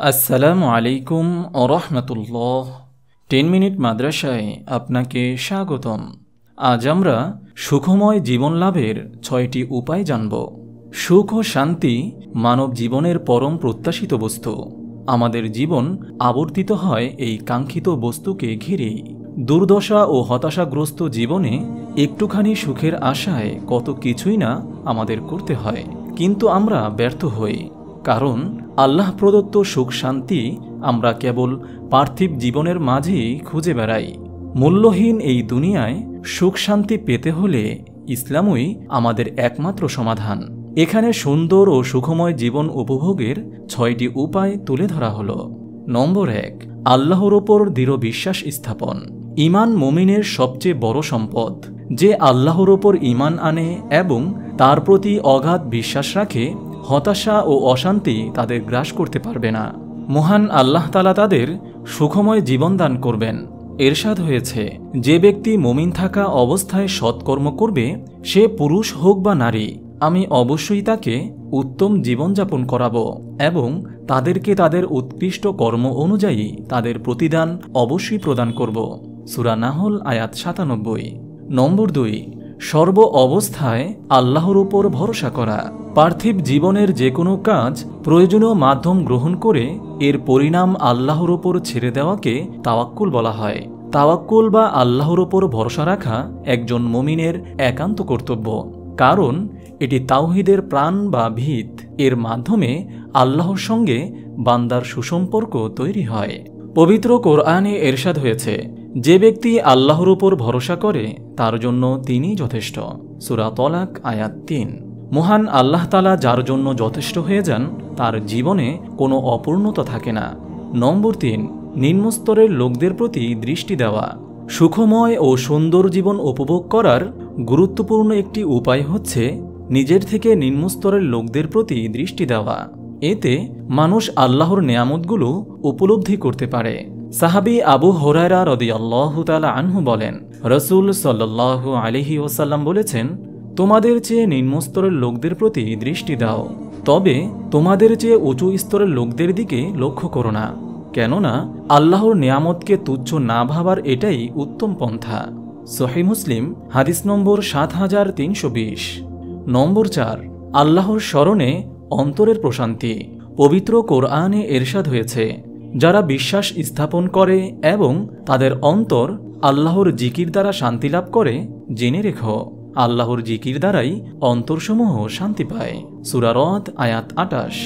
আসসালামু আলাইকুম ওয়া রাহমাতুল্লাহ। 10 মিনিট মাদ্রাসায় আপনাকে স্বাগতম। আজ আমরা সুখময় জীবন লাভের 6টি উপায় জানব। সুখ ও শান্তি মানব জীবনের পরম প্রত্যাশিত বস্তু। আমাদের জীবন আবর্তিত হয় এই কাঙ্ক্ষিত বস্তুকে ঘিরেই। দুর্দশা ও হতাশাগ্রস্ত জীবনে একটুখানি সুখের আশায় কত কিছুই না আমাদের করতে হয়, কিন্তু আমরা ব্যর্থ হই। কারণ আল্লাহ প্রদত্ত সুখ শান্তি আমরা কেবল পার্থিব জীবনের মাঝেই খুঁজে বেড়াই। মূল্যহীন এই দুনিয়ায় সুখ শান্তি পেতে হলে ইসলামই আমাদের একমাত্র সমাধান। এখানে সুন্দর ও সুখময় জীবন উপভোগের 6টি উপায় তুলে ধরা হলো। নম্বর 1, আল্লাহর ওপর দৃঢ় বিশ্বাস স্থাপন। ঈমান মুমিনের সবচেয়ে বড় সম্পদ। যে আল্লাহর ওপর ঈমান আনে এবং তার প্রতি অগাধ বিশ্বাস রাখে, হতাশা ও অশান্তি তাদের গ্রাস করতে পারবে না। মহান আল্লাহ তাআলা তাদের সুখময় জীবন দান করবেন। এরশাদ হয়েছে, যে ব্যক্তি মুমিন থাকা অবস্থায় সৎকর্ম করবে, সে পুরুষ হোক বা নারী, আমি অবশ্যই তাকে উত্তম জীবনযাপন করাবো এবং তাদেরকে তাদের উৎকৃষ্ট কর্ম অনুযায়ী তাদের প্রতিদান অবশ্যই প্রদান করব। সূরা নাহল আয়াত 97। নম্বর 2, সর্ব অবস্থায় আল্লাহর উপর ভরসা করা। পার্থিব জীবনের যে কোনো কাজ প্রয়োজনীয় মাধ্যম গ্রহণ করে এর পরিণাম আল্লাহর উপর ছেড়ে দেওয়াকে তাওয়াক্কুল বলা হয়। তাওয়াক্কুল বা আল্লাহর উপর ভরসা রাখা একজন মুমিনের একান্ত কর্তব্য, কারণ এটি তাওহীদের প্রাণ বা ভিত। এর মাধ্যমে আল্লাহর সঙ্গে বান্দার সুসম্পর্ক তৈরি হয়। পবিত্র কোরআনে এরশাদ হয়েছে, যে ব্যক্তি আল্লাহর উপর ভরসা করে তার জন্য তিনি যথেষ্ট। সূরা তলাক আয়াত 3। মহান আল্লাহ তাআলা যার জন্য যথেষ্ট হয়ে যান, তার জীবনে কোনো অপূর্ণতা থাকে না। নম্বর 3, নিম্নস্তরের লোকদের প্রতি দৃষ্টি দেওয়া। সুখময় ও সুন্দর জীবন উপভোগ করার গুরুত্বপূর্ণ একটি উপায় হচ্ছে নিজের থেকে নিম্নস্তরের লোকদের প্রতি দৃষ্টি দেওয়া। এতে মানুষ আল্লাহর নেয়ামতগুলো উপলব্ধি করতে পারে। সাহাবী আবু হুরায়রা রাদিয়াল্লাহু তাআলা আনহু বলেন, রাসূল সাল্লাল্লাহু আলাইহি ওয়াসাল্লাম বলেছেন, তোমাদের চেয়ে নিম্নস্তরের লোকদের প্রতি দৃষ্টি দাও, তবে তোমাদের চেয়ে উঁচু স্তরের লোকদের দিকে লক্ষ্য করো না, কেননা আল্লাহর নেয়ামতকে তুচ্ছ না ভাবার এটাই উত্তম পন্থা। সহিহ মুসলিম হাদিস নম্বর 7320। নম্বর 4, আল্লাহর স্মরণে অন্তরের প্রশান্তি। পবিত্র কোরআনে এরশাদ হয়েছে, যারা বিশ্বাস স্থাপন করে এবং তাদের অন্তর আল্লাহর জিকির দ্বারা শান্তি লাভ করে, জেনে রেখো আল্লাহর জিকির দ্বারাই অন্তরসমূহ শান্তি পায়। সূরা রদ আয়াত 28।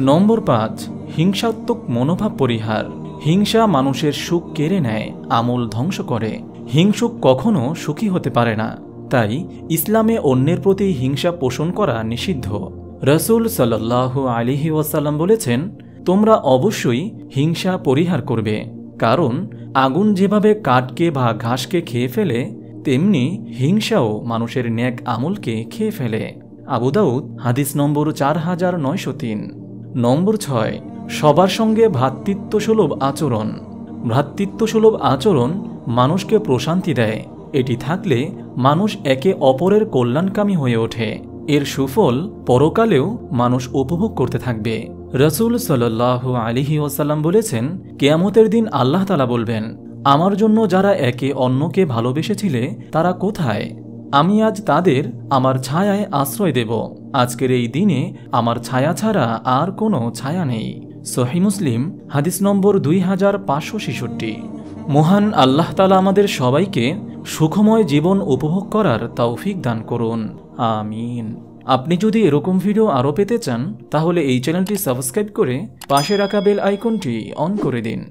নম্বর 5, হিংসাত্মক মনোভাব পরিহার। হিংসা মানুষের সুখ কেড়ে নেয়, আমল ধ্বংস করে। হিংসুক কখনো সুখী হতে পারে না, তাই ইসলামে অন্যের প্রতি হিংসা পোষণ করা নিষিদ্ধ। রাসূল সাল্লাল্লাহু আলাইহি ওয়াসাল্লাম বলেছেন, তোমরা অবশ্যই হিংসা পরিহার করবে, কারণ আগুন যেভাবে কাঠকে বা ঘাসকে খেয়ে ফেলে, তেমনি হিংসাও মানুষের নেক আমলকে খেয়ে ফেলে। আবু দাউদ হাদিস নম্বর 4903। নম্বর 6, সবার সঙ্গে ভ্রাতৃত্বসুলভ আচরণ। ভ্রাতৃত্বসুলভ আচরণ মানুষকে প্রশান্তি দেয়। এটি থাকলে মানুষ একে অপরের কল্যাণকামী হয়ে ওঠে। এর সুফল পরকালেও মানুষ উপভোগ করতে থাকবে। রাসূল সাল্লাল্লাহু আলাইহি ওয়াসাল্লাম বলেছেন, কিয়ামতের দিন আল্লাহ তাআলা বলবেন, আমার জন্য যারা একে অন্যকে ভালোবেসেছিলে তারা কোথায়? আমি আজ তাদের আমার ছায়ায় আশ্রয় দেব। আজকের এই দিনে আমার ছায়া ছাড়া আর কোনো ছায়া নেই। সহিহ মুসলিম হাদিস নম্বর 2566। মহান আল্লাহ তাআলা আমাদের সবাইকে সুখময় জীবন উপভোগ করার তৌফিক দান করুন। আমিন। আপনি যদি এরকম ভিডিও আরও পেতে চান, তাহলে এই চ্যানেলটি সাবস্ক্রাইব করে পাশে রাখা বেল আইকনটি অন করে দিন।